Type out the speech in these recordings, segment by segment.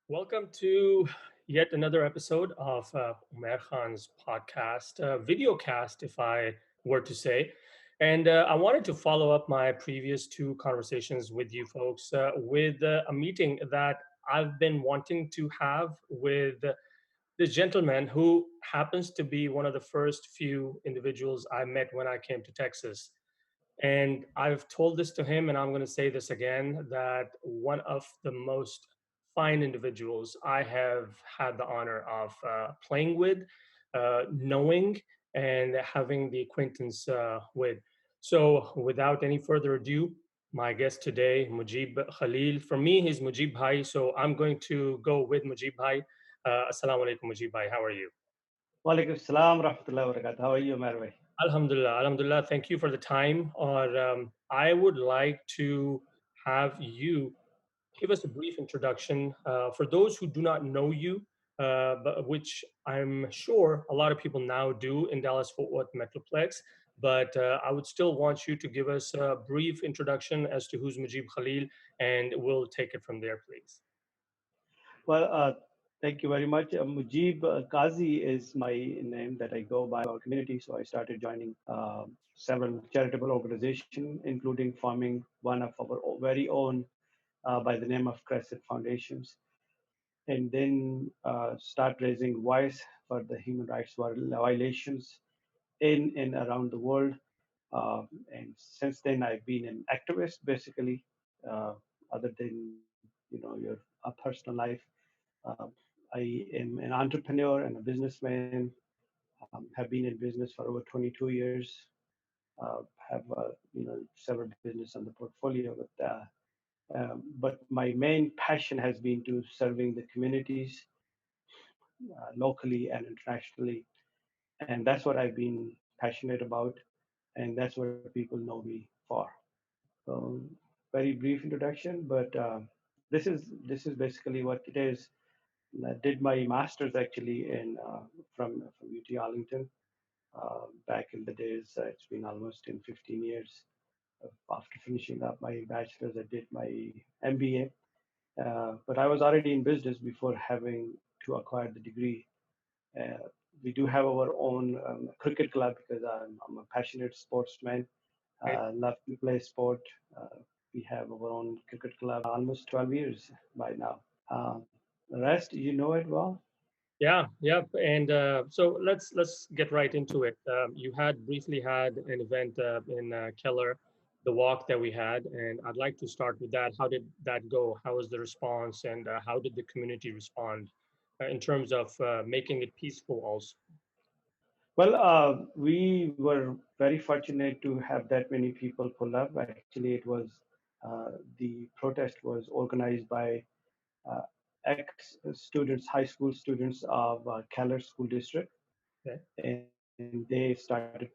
Welcome to yet another episode of Umair Khan's podcast, video cast, if I were to say. And I wanted to follow up my previous two conversations with you folks with a meeting that I've been wanting to have with this gentleman who happens to be one of the first few individuals I met when I came to Texas. And I've told this to him, and I'm going to say this again, that one of the most fine individuals I have had the honor of playing with, knowing, and having the acquaintance with. So, without any further ado, my guest today, Mujeeb Khalil. For me, he's Mujeeb Bhai, so I'm going to go with Mujeeb Bhai. Assalamu alaikum, Mujeeb Bhai. How are you? Walaikum salam rahmatullahi wa barakatuh. How are you, Marwai? Alhamdulillah, Alhamdulillah. Thank you for the time. Or I would like to have you give us a brief introduction for those who do not know you, but which I'm sure a lot of people now do in Dallas Fort Worth Metroplex. But I would still want you to give us a brief introduction as to who's Mujeeb Khalil, and we'll take it from there, please. Well, thank you very much. Mujeeb Kazi is my name that I go by our community. So I started joining several charitable organizations, including forming one of our very own by the name of Crescent Foundations, and then start raising voice for the human rights violations in and around the world. And since then, I've been an activist, basically, uh, other than your personal life. Uh, I am an entrepreneur and a businessman. Have been in business for over 22 years. Have several business on the portfolio, but my main passion has been to serving the communities locally and internationally, and that's what I've been passionate about, and that's what people know me for. So, very brief introduction, but this is basically what it is. I did my master's actually in from UT Arlington back in the days. It's been almost in 15 years. After finishing up my bachelor's, I did my MBA. But I was already in business before having to acquire the degree. Uh, we do have our own cricket club because I'm a passionate sportsman. Right. Love to play sport. We have our own cricket club almost 12 years by now. The rest, you know it well. Yeah, yeah, and so let's get right into it. You had briefly had an event in Keller, the walk that we had, and I'd like to start with that. How did that go? How was the response, and how did the community respond in terms of making it peaceful? Also, Well, we were very fortunate to have that many people pull up. Actually, it was the protest was organized by uh, ex-students, high school students of Keller School District, okay, and they started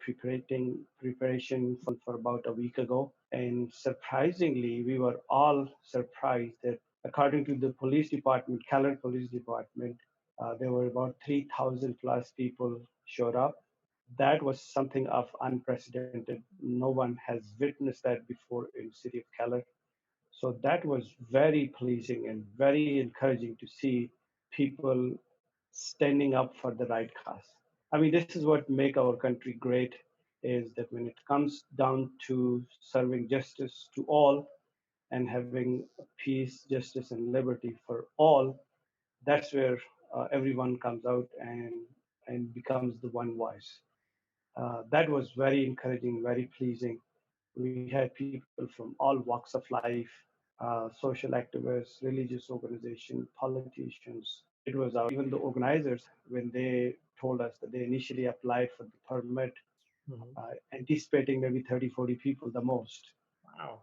preparation for about a week ago. And surprisingly, we were all surprised that, according to the police department, Keller Police Department, there were about 3,000 plus people showed up. That was something of unprecedented. No one has witnessed that before in City of Keller. So that was very pleasing and very encouraging to see people standing up for the right cause. I mean, this is what make our country great is that when it comes down to serving justice to all and having peace, justice, and liberty for all, that's where everyone comes out and becomes the one voice. That was very encouraging, very pleasing. We had people from all walks of life, social activists, religious organizations, politicians. It was even the organizers when they told us that they initially applied for the permit, hmm, anticipating maybe 30, 40 people the most. wow,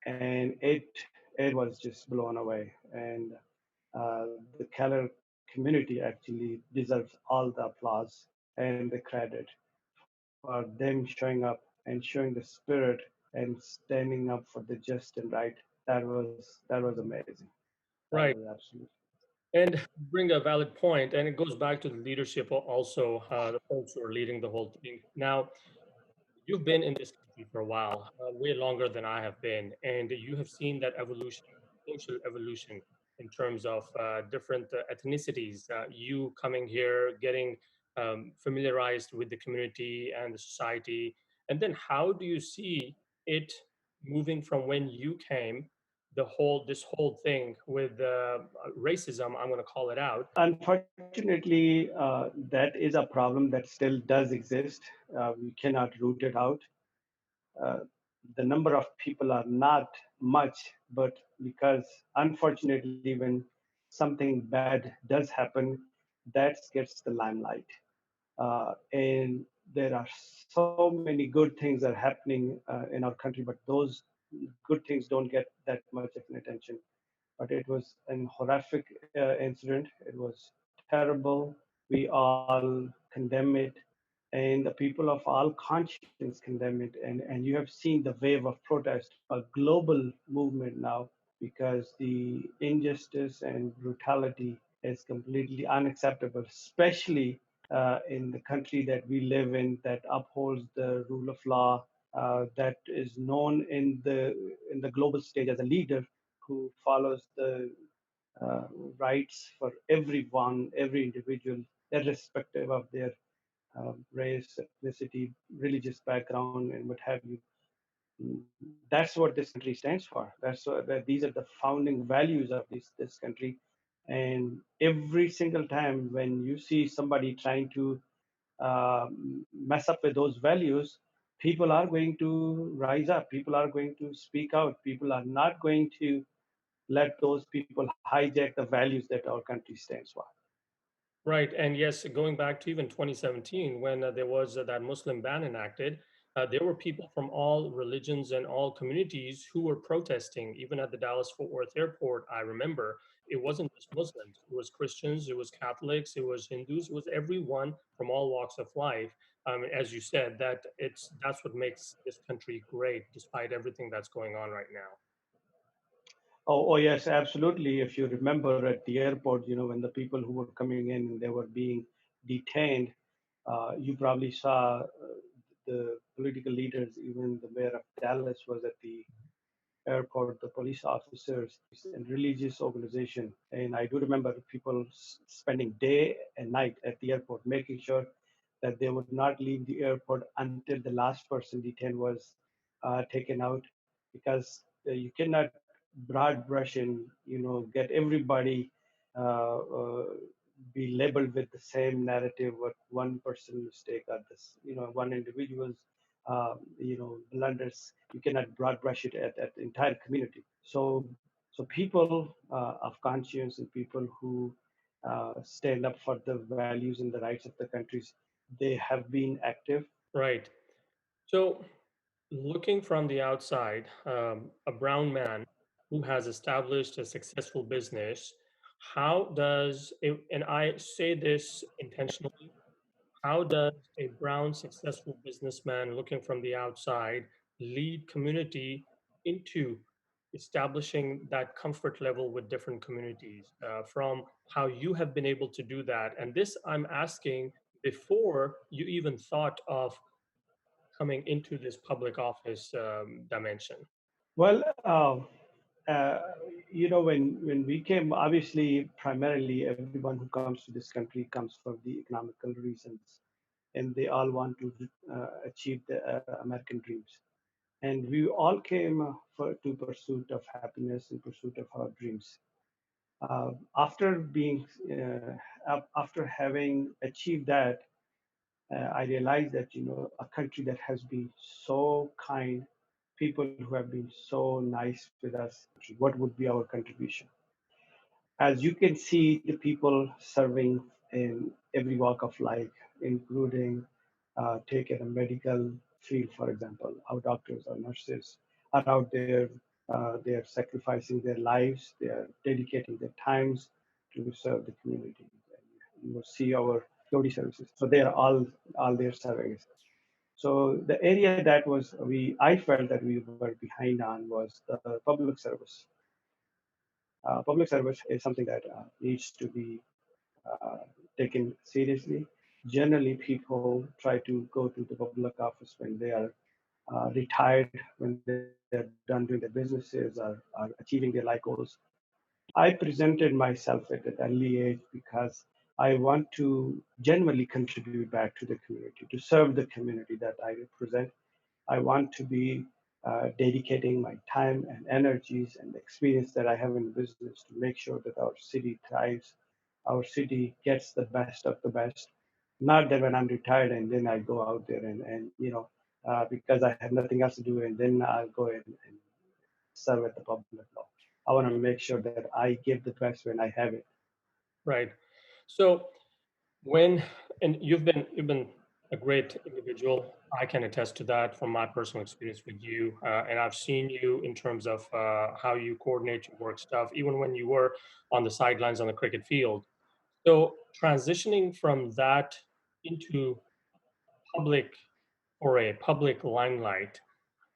And it was just blown away. And the Keller community actually deserves all the applause and the credit for them showing up and showing the spirit and standing up for the just and right. That was amazing. That was right. absolutely. And bring a valid point, and it goes back to the leadership also, the folks who are leading the whole thing. Now, you've been in this country for a while, way longer than I have been, and you have seen that evolution, social evolution. in terms of different ethnicities. You coming here, getting familiarized with the community and the society, and then how do you see it moving from when you came, this whole thing with racism, I'm going to call it out. Unfortunately, that is a problem that still does exist. We cannot root it out. uh, the number of people are not much, but because unfortunately, when something bad does happen, that gets the limelight. And there are so many good things that are happening in our country, but those good things don't get that much of an attention. But it was an horrific incident. It was terrible. We all condemn it, and the people of all conscience condemn it. And you have seen the wave of protest, a global movement now, because the injustice and brutality is completely unacceptable, especially in the country that we live in, that upholds the rule of law, that is known in the global stage as a leader who follows the uh, rights for everyone, every individual, irrespective of their race, ethnicity, religious background, and what have you. That's what this country stands for. These are the founding values of this country. And every single time when you see somebody trying to mess up with those values, people are going to rise up. People are going to speak out. People are not going to let those people hijack the values that our country stands for. Right. And yes, going back to even 2017, when there was that Muslim ban enacted, there were people from all religions and all communities who were protesting, even at the Dallas Fort Worth airport. I remember it wasn't just Muslims, it was Christians, it was Catholics, it was Hindus, it was everyone from all walks of life. As you said, that's what makes this country great, despite everything that's going on right now. Oh, yes, absolutely. If you remember at the airport, when the people who were coming in and they were being detained, you probably saw the political leaders, even the mayor of Dallas was at the airport, the police officers, and religious organization. And I do remember people spending day and night at the airport, making sure that they would not leave the airport until the last person detained was taken out, because you cannot broad brush and get everybody uh, uh, be labeled with the same narrative, what one person mistake or this one individual's blunders. You cannot broad brush it at the entire community. So people of conscience and people who stand up for the values and the rights of the countries, they have been active. Right. So looking from the outside, a brown man who has established a successful business, how does and I say this intentionally, how does a brown successful businessman looking from the outside lead community into establishing that comfort level with different communities, from how you have been able to do that? And this I'm asking before you even thought of coming into this public office dimension. Well, uh, when we came, obviously, primarily everyone who comes to this country comes for the economical reasons, and they all want to achieve the American dreams. And we all came to pursuit of happiness and pursuit of our dreams. After being, after having achieved that, I realized that a country that has been so kind, people who have been so nice with us, what would be our contribution? As you can see, the people serving in every walk of life, including take a medical field, for example, our doctors, our nurses are out there. They are sacrificing their lives. They are dedicating their times to serve the community. You will see our security services. So they are all there serving us. So the area that I felt that we were behind on was the public service. Public service is something that needs to be uh, taken seriously. Generally, people try to go to the public office when they are retired, when they're done doing their businesses or achieving their life goals. I presented myself at an early age because I want to genuinely contribute back to the community, to serve the community that I represent. I want to be dedicating my time and energies and the experience that I have in business to make sure that our city thrives, our city gets the best of the best. Not that when I'm retired and then I go out there and because I have nothing else to do and then I'll go and serve at the public law. I want to make sure that I give the best when I have it. Right. So when and you've been a great individual. I can attest to that from my personal experience with you, and I've seen you in terms of how you coordinate your work stuff, even when you were on the sidelines on the cricket field. So transitioning from that into public or a public limelight,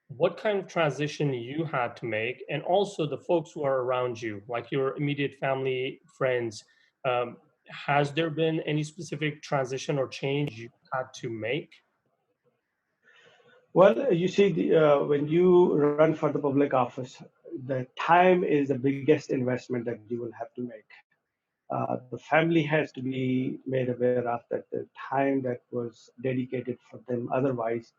what kind of transition you had to make, and also the folks who are around you, like your immediate family, friends. Um, has there been any specific transition or change you had to make? Well, you see, when you run for the public office, the time is the biggest investment that you will have to make. The family has to be made aware of that the time that was dedicated for them otherwise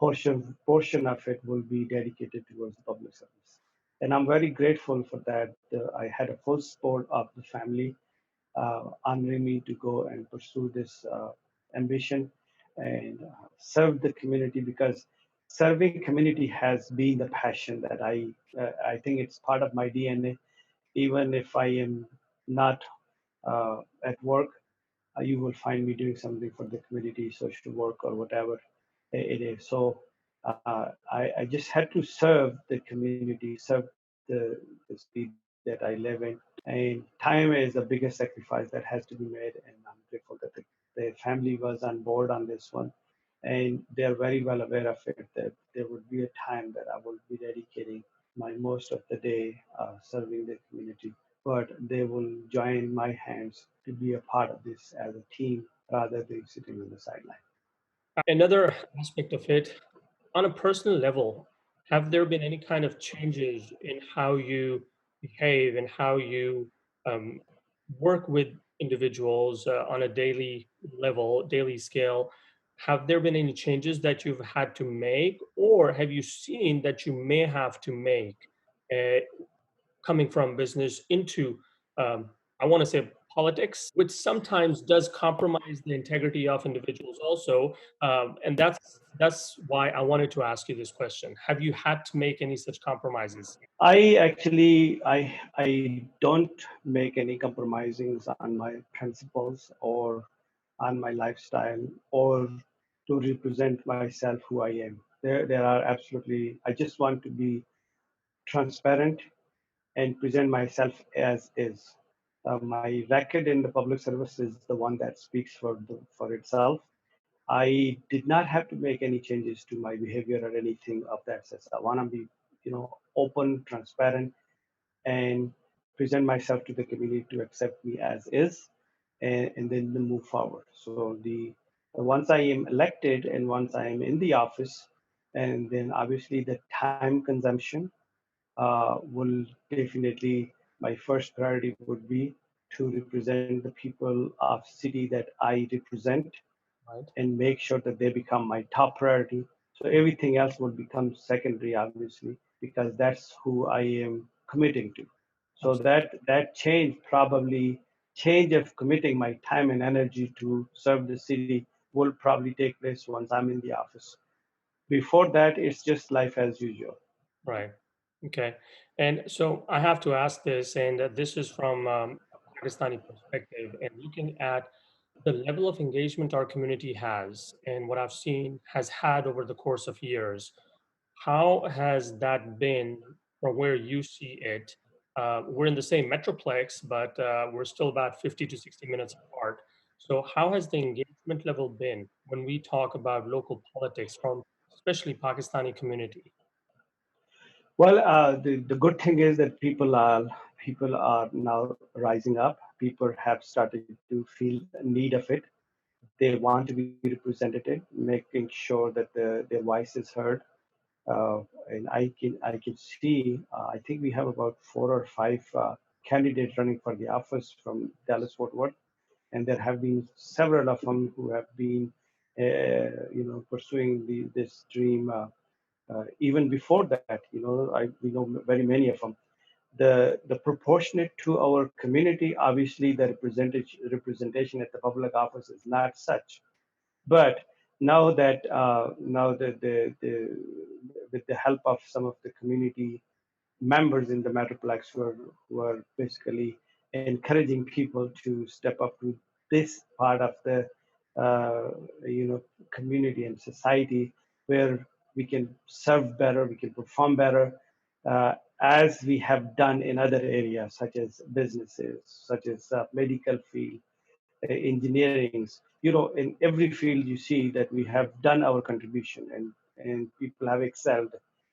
portion of it will be dedicated towards the public service. And I'm very grateful for that. I had a full support of the family honoring me to go and pursue this ambition and serve the community because serving community has been the passion that I think it's part of my DNA. Even if I am not at work, you will find me doing something for the community, social work, or whatever it is. So I just had to serve the community, serve the city that I live in. And time is the biggest sacrifice that has to be made. And I'm grateful that the family was on board on this one. And they're very well aware of it that there would be a time that I will be dedicating my most of the day serving the community, but they will join my hands to be a part of this as a team rather than sitting on the sideline. Another aspect of it, on a personal level, have there been any kind of changes in how you behave and how you um, work with individuals on a daily level, daily scale? Have there been any changes that you've had to make, or have you seen that you may have to make uh, coming from business into, I want to say, politics, which sometimes does compromise the integrity of individuals also. And that's why I wanted to ask you this question. Have you had to make any such compromises? I don't make any compromisings on my principles or on my lifestyle or to represent myself who I am. There are absolutely. I just want to be transparent and present myself as is. My record in the public service is the one that speaks for itself. I did not have to make any changes to my behavior or anything of that sense. I want to be, open, transparent, and present myself to the community to accept me as is, and then move forward. So the once I am elected and once I am in the office, and then obviously the time consumption will definitely my first priority would be to represent the people of city that I represent Right. and make sure that they become my top priority. So everything else will become secondary, obviously, because that's who I am committing to. So Absolutely. that change of committing my time and energy to serve the city will probably take place once I'm in the office. Before that, it's just life as usual. Right. Okay. And so I have to ask this, and this is from a Pakistani perspective, and looking at the level of engagement our community has and what I've seen has had over the course of years. How has that been from where you see it? We're in the same metroplex, but we're still about 50 to 60 minutes apart. So, how has the engagement level been when we talk about local politics from especially Pakistani community? Well, the good thing is that people are now rising up. People have started to feel the need of it. They want to be represented, making sure that their voice is heard. And I can see. I think we have about four or five. candidates running for the office from Dallas Fort Worth, and there have been several of them who have been, pursuing this dream even before that. We know very many of them. The proportionate to our community, obviously, the representation at the public office is not such. But now that with the help of some of the community members in the Metroplex who are basically encouraging people to step up to this part of the uh, community and society where we can serve better, we can perform better, as we have done in other areas such as businesses, such as medical field, engineering. In every field you see that we have done our contribution, and people have excelled.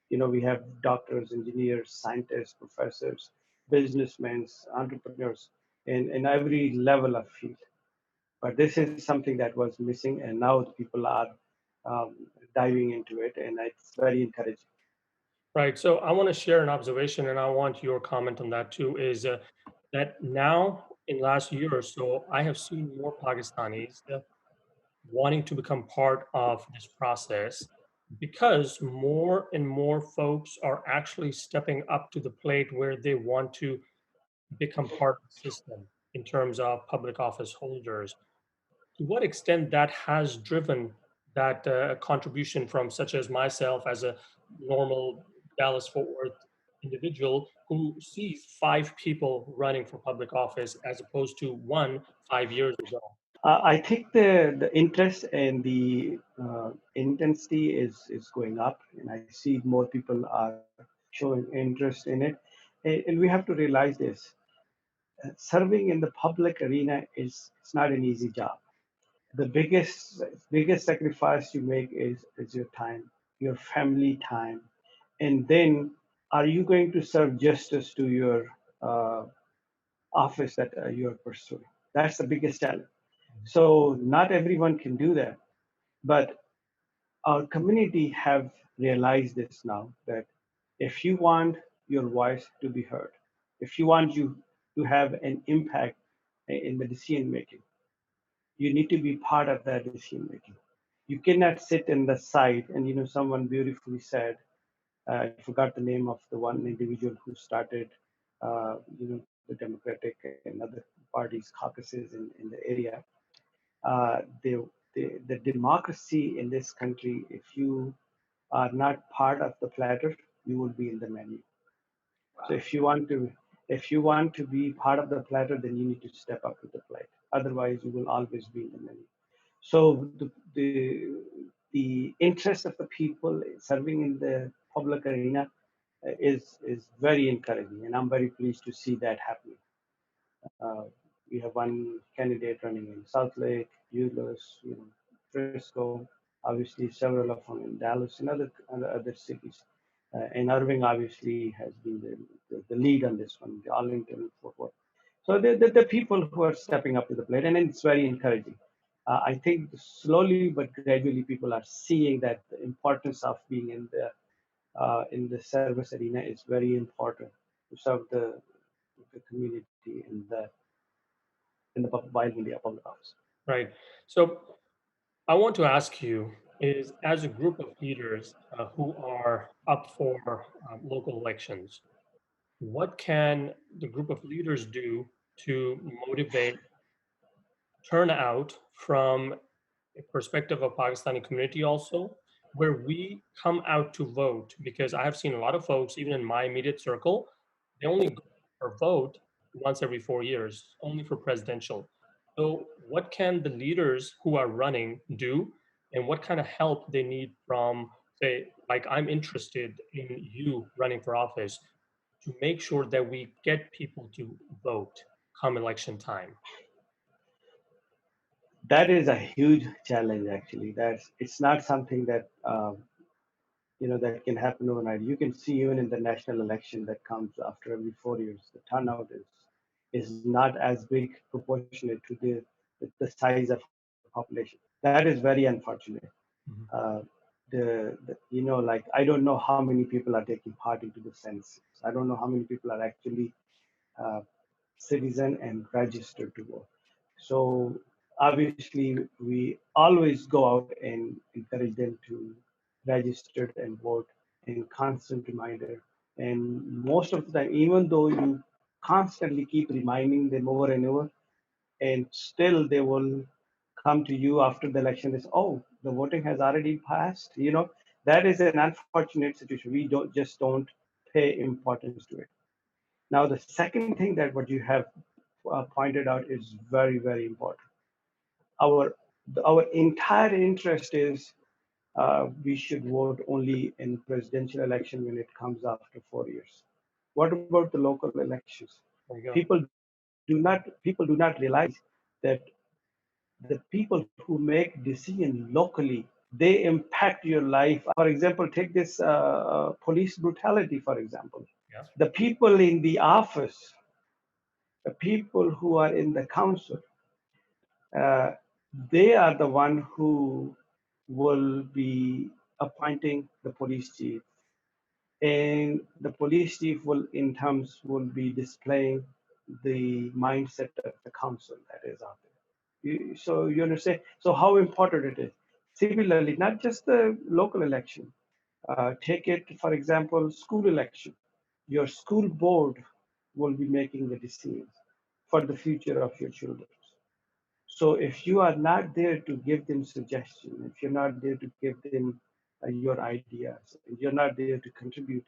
We have doctors, engineers, scientists, professors, businessmen, entrepreneurs in every level of field. But this is something that was missing, and now the people are um, diving into it, and it's very encouraging. Right. So I want to share an observation, and I want your comment on that too. Is that now in last year or so, I have seen more Pakistanis wanting to become part of this process because more and more folks are actually stepping up to the plate where they want to become part of the system in terms of public office holders. To what extent that has driven that contribution from such as myself as a normal Dallas Fort Worth individual who sees five people running for public office as opposed to one 5 years ago. I think the interest and the intensity is going up, and I see more people are showing interest in it. And we have to realize this: serving in the public arena is it's not an easy job. The biggest sacrifice you make is your time, your family time, and then are you going to serve justice to your uh, office that you are pursuing? That's the biggest challenge. So not everyone can do that, but our community have realized this now that if you want your voice to be heard, if you want you to have an impact in the decision making, you need to be part of that decision making. You cannot sit in the side. And someone beautifully said, I forgot the name of the one individual who started, the Democratic and other parties caucuses in the area. The democracy in this country, if you are not part of the platter, you will be in the menu. So if you want to be part of the platter, then you need to step up to the plate. Otherwise, you will always be in the menu. So the interest of the people serving in the public arena is very encouraging, and I'm very pleased to see that happening. Uh, we have one candidate running in South Lake, Euless, Frisco, obviously several of them in Dallas and other cities. And Irving obviously has been the lead on this one, the Arlington and Fort Worth. So the people who are stepping up to the plate, and it's very encouraging. I think slowly but gradually people are seeing that the importance of being in the service arena is very important to serve the community in the while in the public office. Right. So I want to ask you is as a group of leaders who are up for local elections, what can the group of leaders do to motivate turnout from a perspective of Pakistani community also, where we come out to vote? Because I have seen a lot of folks, even in my immediate circle, they only go or vote once every 4 years, only for presidential. So, what can the leaders who are running do, and what kind of help they need from, say, like I'm interested in you running for office to make sure that we get people to vote come election time? That is a huge challenge, actually. It's not something that that can happen overnight. You can see even in the national election that comes after every 4 years, the turnout is not as big proportionate to the size of population. That is very unfortunate. Mhm. Uh, like I don't know how many people are taking part into the census. I don't know how many people are actually citizen and register to vote. So obviously, we always go out and encourage them to register and vote, and constant reminder. And most of the time, even though you constantly keep reminding them over and over, and still they will come to you after the election is, oh, the voting has already passed. That is an unfortunate situation. We don't pay importance to it. Now the second thing that what you have pointed out is very, very important. Our our entire interest is, we should vote only in presidential election when it comes after 4 years. What about the local elections? There you go. People do not realize that the people who make decision locally, they impact your life. For example, take this police brutality, for example. Yeah. The people in the office, the people who are in the council, uh, they are the one who will be appointing the police chief, and the police chief will in terms will be displaying the mindset of the council that is out there. So you understand, so how important it is. Similarly, not just the local election, take it for example, school election. Your school board will be making the decisions for the future of your children. So if you are not there to give them suggestions, if you're not there to give them your ideas, and you're not there to contribute,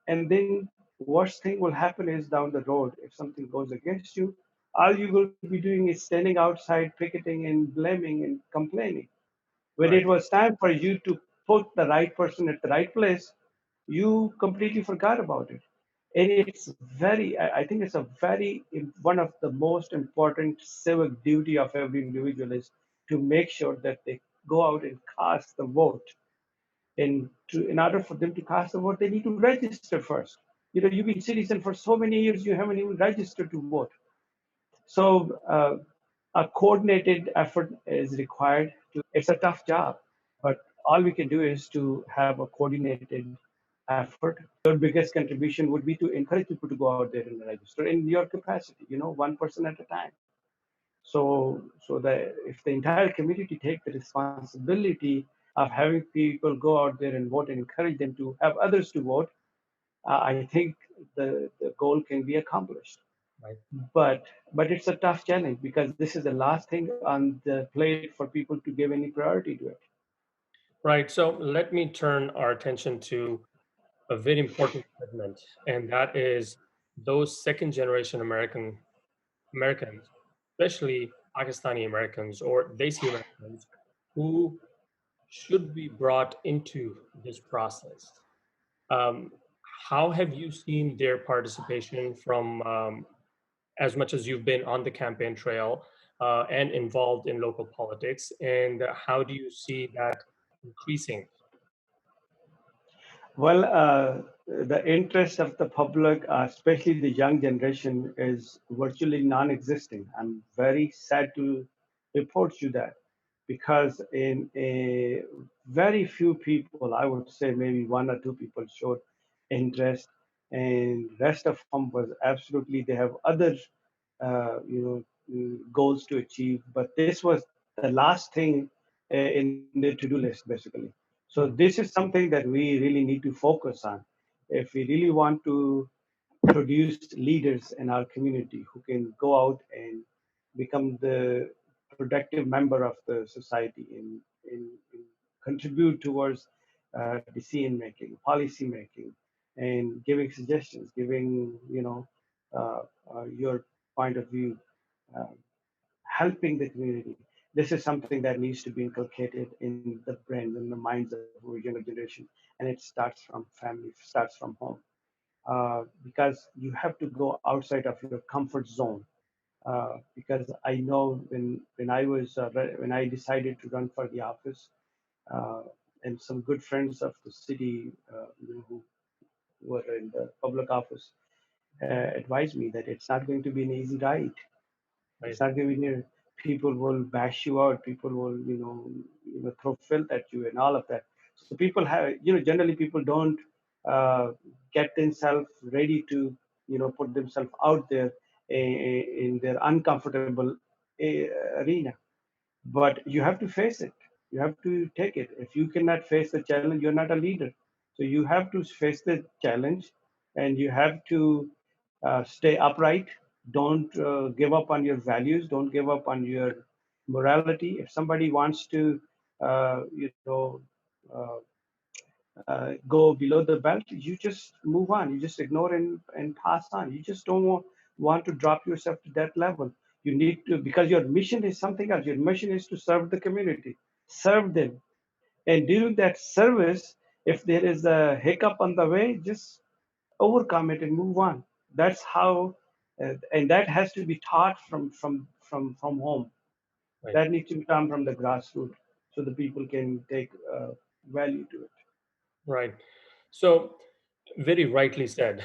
and then worst thing will happen is down the road, if something goes against you, all you will be doing is standing outside picketing and blaming and complaining. When Right. it was time for you to put the right person at the right place, you completely forgot about it. And it's very, I think it's a very, one of the most important civic duty of every individual is to make sure that they go out and cast the vote. And in order for them to cast the vote, they need to register first. You've been citizen for so many years, you haven't even registered to vote. So a coordinated effort is required. It's a tough job, but all we can do is to have a coordinated effort. Your biggest contribution would be to encourage people to go out there and register in your capacity, one person at a time. So that if the entire community take the responsibility of having people go out there and vote and encourage them to have others to vote, I think the goal can be accomplished. Right. But it's a tough challenge because this is the last thing on the plate for people to give any priority to it. Right. So let me turn our attention to a very important segment, and that is those second generation Americans, especially Pakistani Americans or Desi Americans, who should be brought into this process. Um, how have you seen their participation from, as much as you've been on the campaign trail and involved in local politics? And how do you see that increasing? Well, the interest of the public, especially the young generation, is virtually non-existing. I'm very sad to report you that, because in a very few people, I would say maybe one or two people showed interest, and rest of them was absolutely they have other goals to achieve. But this was the last thing in their to-do list, basically. So Mm. this is something that we really need to focus on if we really want to produce leaders in our community who can go out and become the productive member of the society and contribute towards decision making, policy making, and giving suggestions, giving your point of view, uh, helping the community. This is something that needs to be inculcated in the brains and the minds of our younger generation, and it starts from family, starts from home, because you have to go outside of your comfort zone. Because I know when I decided to run for the office, uh, and some good friends of the city, who were in the public office, advised me that it's not going to be an easy ride. It's Right. not going to be near. People will bash you out. People will, throw filth at you and all of that. So people have, generally people don't uh, get themselves ready to, put themselves out there in their uncomfortable arena. But you have to face it. You have to take it. If you cannot face the challenge, you're not a leader. So you have to face the challenge, and you have to stay upright. Don't give up on your values. Don't give up on your morality. If somebody wants to, you know, uh, go below the belt, you just move on. You just ignore and pass on. You just don't want to drop yourself to that level. You need to, because your mission is something else. Your mission is to serve the community, serve them. And during that service, if there is a hiccup on the way, just overcome it and move on. That's how, and that has to be taught from home. Right. That needs to come from the grassroots so the people can take value to it. Right. So, very rightly said.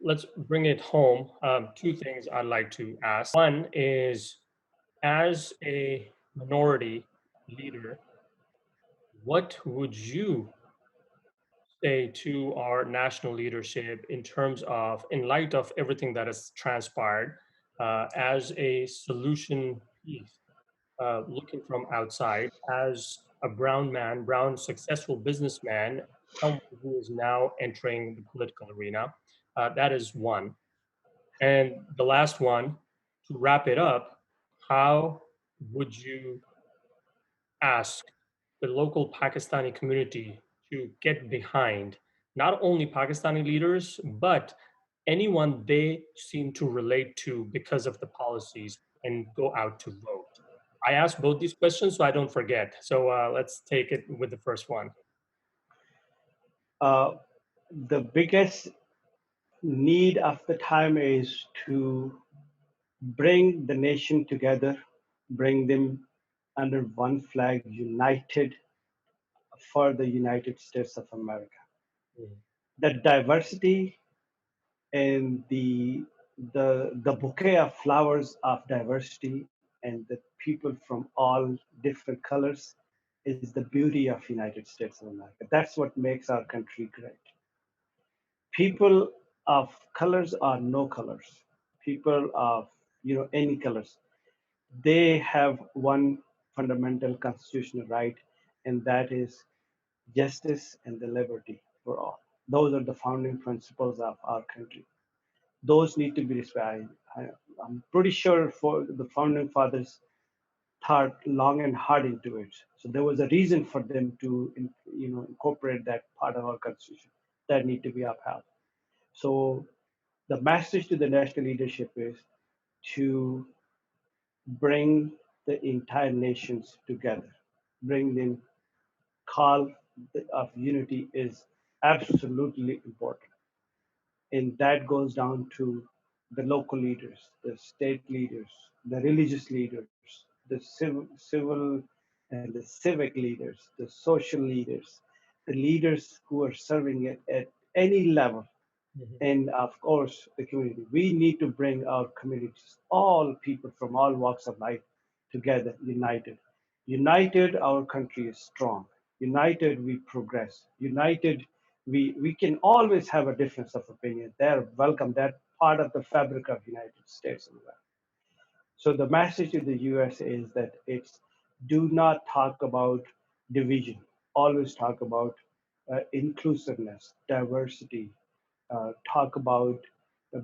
Let's bring it home. Two things I'd like to ask. One is, as a minority leader, what would you say to our national leadership in terms of, in light of everything that has transpired, as a solution piece, looking from outside, as a brown man, brown successful businessman, someone who is now entering the political arena? That is one. And the last one, to wrap it up, how would you ask the local Pakistani community to get behind not only Pakistani leaders, but anyone they seem to relate to because of the policies and go out to vote? I asked both these questions so I don't forget. So let's take it with the first one. Uh, the biggest need of the time is to bring the nation together, bring them under one flag, united for the United States of America. Mhm, The diversity and the bouquet of flowers of diversity and the people from all different colors is the beauty of United States of America. That's what makes our country great. People of colors are no colors. People of any colors, they have one fundamental constitutional right, and that is justice and the liberty for all. Those are the founding principles of our country. Those need to be respected. I'm pretty sure for the founding fathers thought long and hard into it. So there was a reason for them to, incorporate that part of our constitution that need to be upheld. So the message to the national leadership is to bring the entire nations together, bring them. Call of unity is absolutely important, and that goes down to the local leaders, the state leaders, the religious leaders, the civil and the civic leaders, the social leaders, the leaders who are serving at any level, mhm, and of course the community. We need to bring our communities, all people from all walks of life, together, united. United, our country is strong. United, we progress. United, we can always have a difference of opinion. They're welcome. That part of the fabric of United States of America. So the message to the US is that it's do not talk about division. Always talk about inclusiveness, diversity. Talk about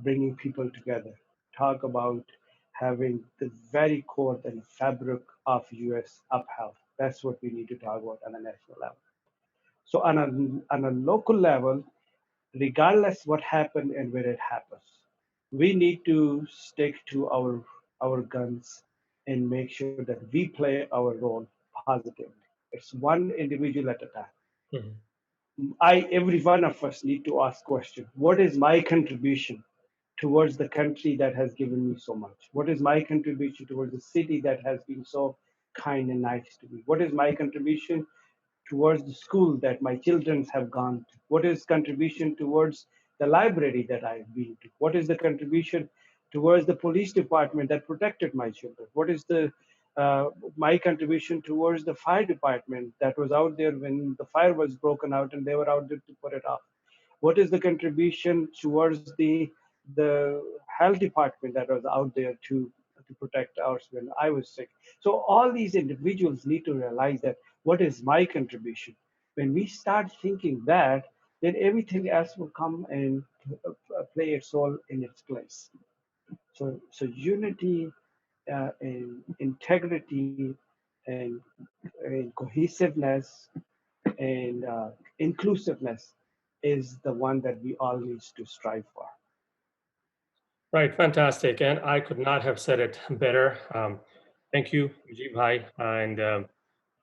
bringing people together. Talk about having the very core and fabric of US upheld. That's what we need to talk about on a national level. So on a local level, regardless what happened and where it happens, we need to stick to our guns and make sure that we play our role positively. It's one individual at a time. mhm, Every one of us need to ask question: what is my contribution towards the country that has given me so much? What is my contribution towards the city that has been so kind and nice to me? What is my contribution towards the school that my children have gone to? What is contribution towards the library that I've been to? What is the contribution towards the police department that protected my children? What is the my contribution towards the fire department that was out there when the fire was broken out and they were out there to put it off? What is the contribution towards the health department that was out there to protect us when I was sick. So all these individuals need to realize that what is my contribution? When we start thinking that, then everything else will come and play its role in its place. So unity and integrity and, and cohesiveness and inclusiveness is the one that we all need to strive for. Right, fantastic. And I could not have said it better. Thank you, Mujeeb Bhai. And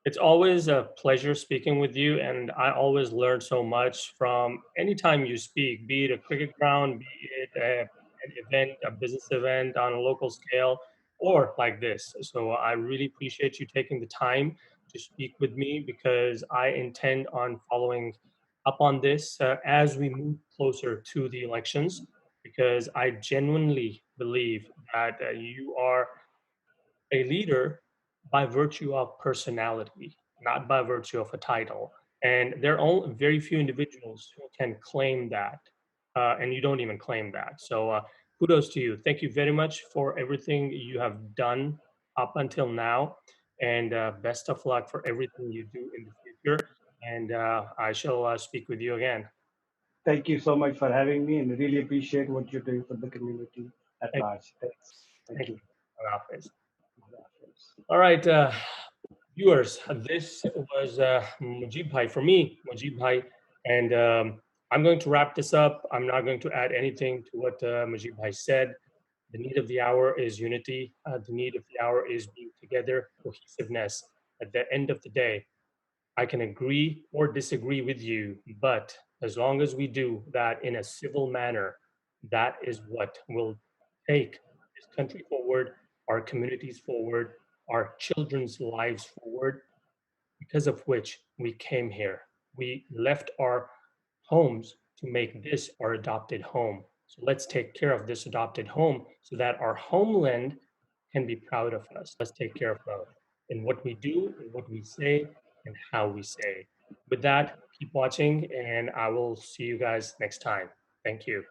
it's always a pleasure speaking with you. And I always learn so much from any time you speak, be it a cricket ground, be it an event, a business event on a local scale, or like this. So I really appreciate you taking the time to speak with me because I intend on following up on this as we move closer to the elections because I genuinely believe that you are a leader by virtue of personality, not by virtue of a title. And there are only very few individuals who can claim that, and you don't even claim that. So kudos to you. Thank you very much for everything you have done up until now, and best of luck for everything you do in the future. And I shall speak with you again. Thank you so much for having me, and I really appreciate what you're doing for the community at Thank, large. Thanks. Thank thank you. you. Allah Hafiz. All right. Viewers, this was Mujeeb Bhai for me, Mujeeb Bhai, and I'm going to wrap this up. I'm not going to add anything to what Mujeeb Bhai said. The need of the hour is unity. The need of the hour is being together, cohesiveness. At the end of the day, I can agree or disagree with you, but as long as we do that in a civil manner, that is what will take this country forward, our communities forward, our children's lives forward, because of which we came here. We left our homes to make this our adopted home. So let's take care of this adopted home so that our homeland can be proud of us. Let's take care of both in what we do, in what we say, and how we say. With that, keep watching, and I will see you guys next time. Thank you.